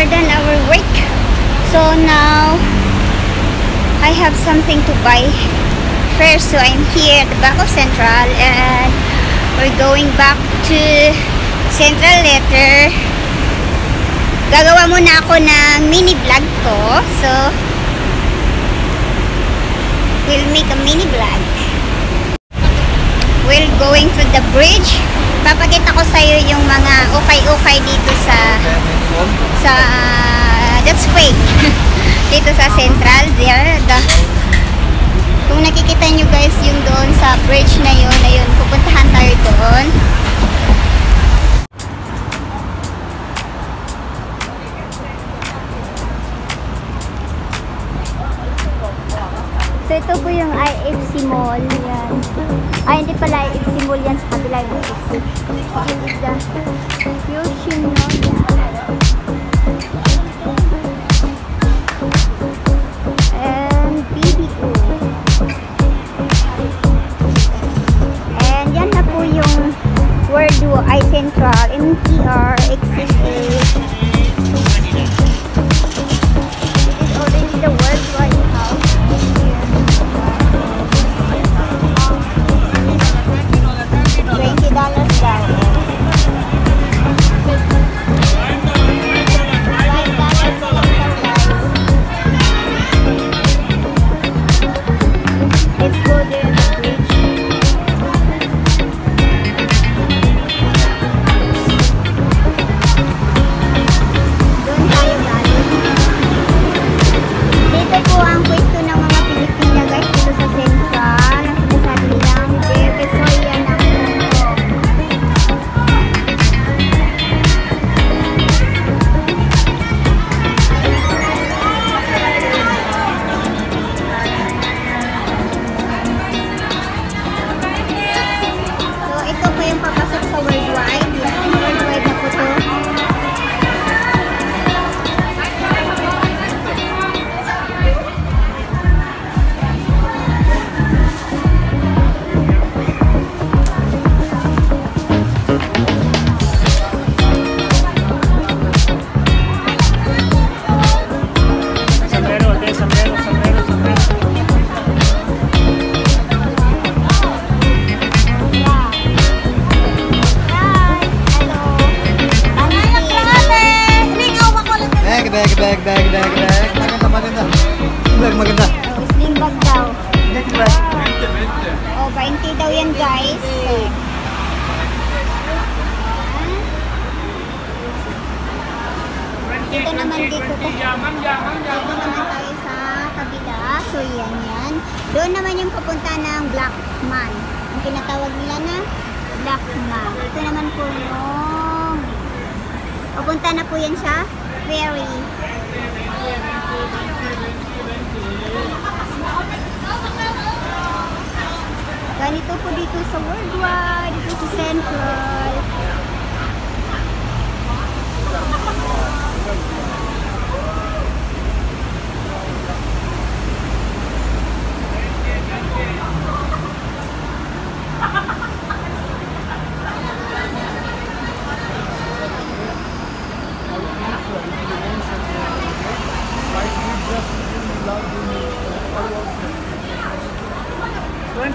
we're done our work. So now I have something to buy first. So I'm here at the back of Central and we're going back to Central later. Gagawa muna ako ng mini vlog ko. So we'll make a mini vlog. We're going to the bridge. Papakita ko sa iyo yung mga ukay-ukay dito sa that's fake. Dito sa Central there. Kung nakikita nyo guys yung doon sa bridge na yun, ayun, pupuntahan tayo doon. So ito po yung IFC Mall. Yan. Ay, hindi pala IFC Mall yan, sa kabila yung IFC. This is the Yoshinoya. And BBO. And yan na po yung World Wide Central, MTR, XCA. This is already the World Wide House. $20 daw. Let's go there in the bridge. Doon tayo galing. Dito po ang pwesto ng mga Pilipina guys, dito sa Central. Ang sinasabi nilang Bebesoya ng maganda. Maganda. Oh, slim bag daw. Oh, 20 daw yan guys. Dito naman dito naman tayo sa kabila. So yan. Doon naman yung papunta ng Blackman. Ang tinatawag nila na Blackman. Ito naman po yung papunta na po yan sa ferry. Ganito po dito sa Worldwide, dito sa Central.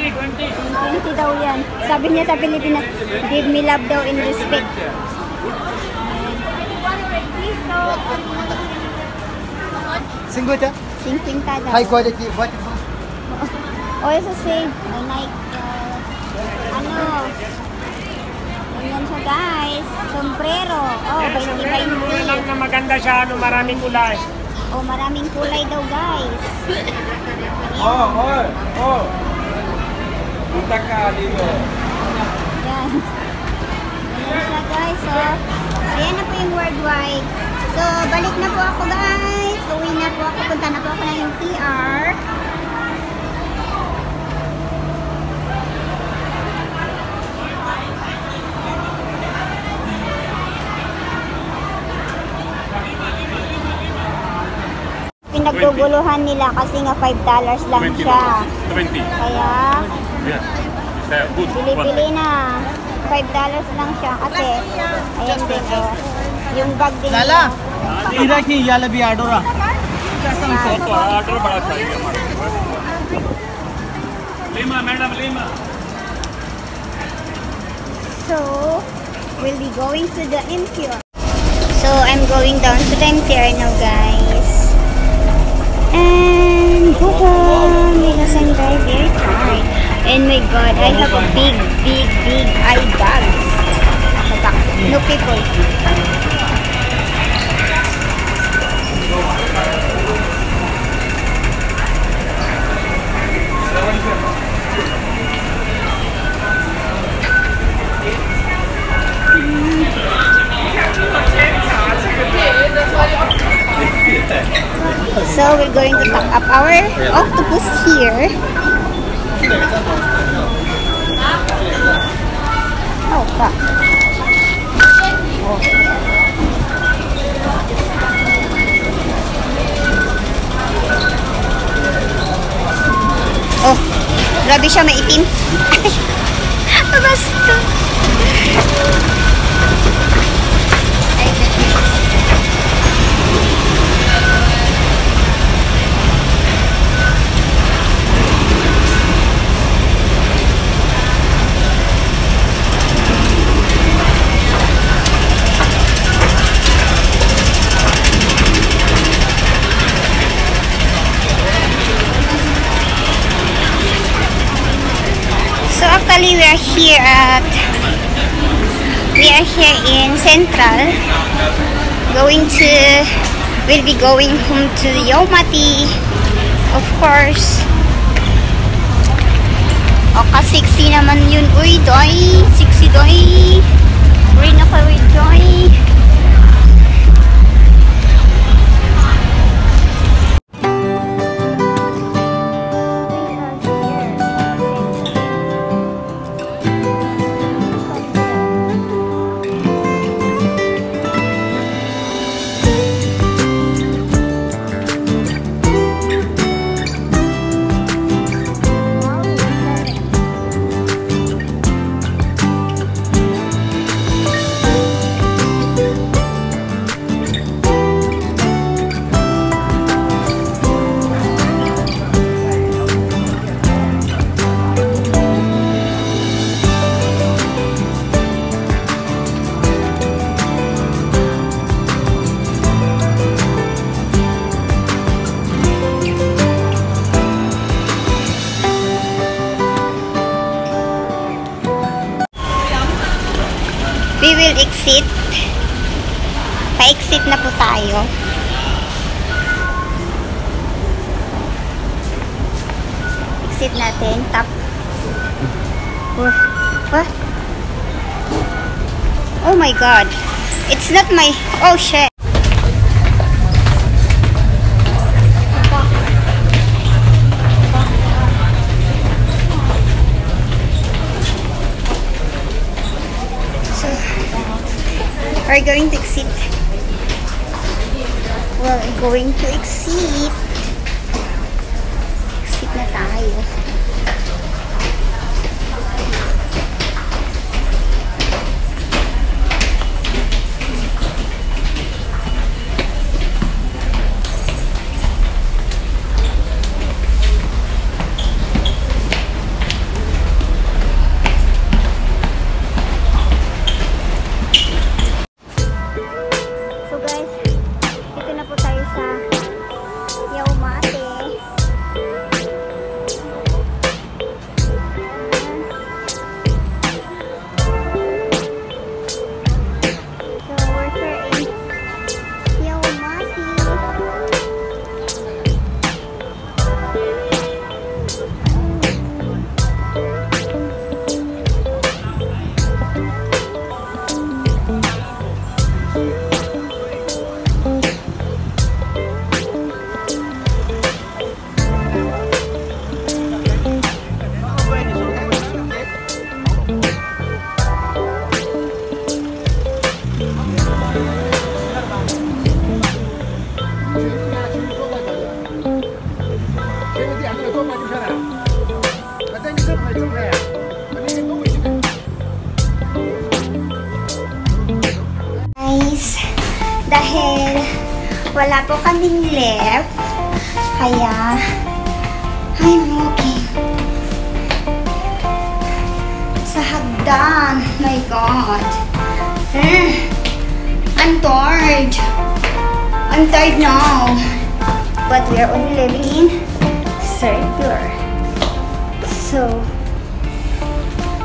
$20 daw yan. Sabi niya sa Pilipinas, give me love daw in respect. $50? $50 daw. High quality. What? Also save. I like, ganyan siya guys. Sombrero. Oh, 20-20. Lang na maganda siya, maraming kulay. Oh, maraming kulay daw guys. Oh. Punta ka dito. Yan. Ayan siya guys. So, ayan na po yung Worldwide. So, balik na po ako guys. Uwi na po ako. Punta na po ako ng MTR. Pinagguguluhan nila kasi nga $5 lang siya. 20. Kaya, Yes. Good. bili-bili na. $5 lang siya kasi, ayan dito. Yung bag din लाला nila. इरा की याला भी आडोरा तो ऑर्डर बड़ा चाहिए हमारे Lima madam Lima So, we'll be going to the MTR. So, I'm going down to the MTR now, guys. And go home because I'm very, very tired. And my God, I have a big eye bag. No people. So we're going to top up our octopus here. Oh fuck. Oh, grabe siya, maitim. Basta. So actually we are here in Central. We'll be going home to Yaumati, of course. O ka-sexy naman yun. Uy, doy. Sexy doy. Rin ako, uy, doy. We will exit. Pa-exit na po tayo. Exit natin. Tap. Oh my God. It's not my... Oh shit. We're going to exit. We're going to exit. Exit na tayo. Guys, wala po kaming left. Kaya, I'm walking sa hagdan. My God. I'm tired. I'm tired now. But we are only living in circular. So,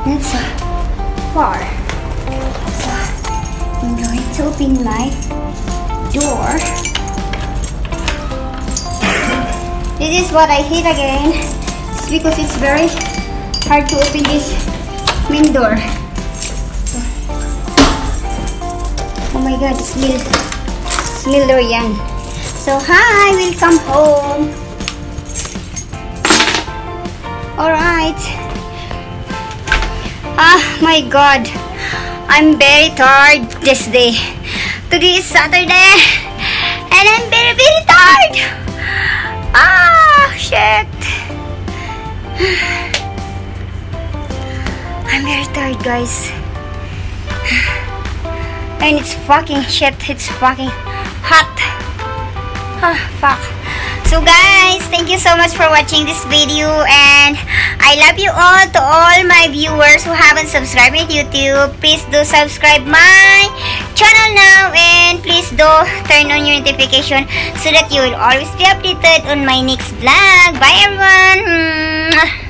not so far. So, I'm going to open my door. This is what I hate again. It's because it's very hard to open this main door. So, oh my God, smell durian. So, hi, welcome home. Alright. Ah, my God. I'm very tired this day. Today is Saturday. And I'm very, very tired. Ah, shit. I'm very tired, guys. And it's fucking shit. It's fucking hot. Ah, fuck. So guys, thank you so much for watching this video, and I love you all. To all my viewers who haven't subscribed to YouTube, please do subscribe my channel now, and please do turn on your notification so that you will always be updated on my next vlog. Bye everyone.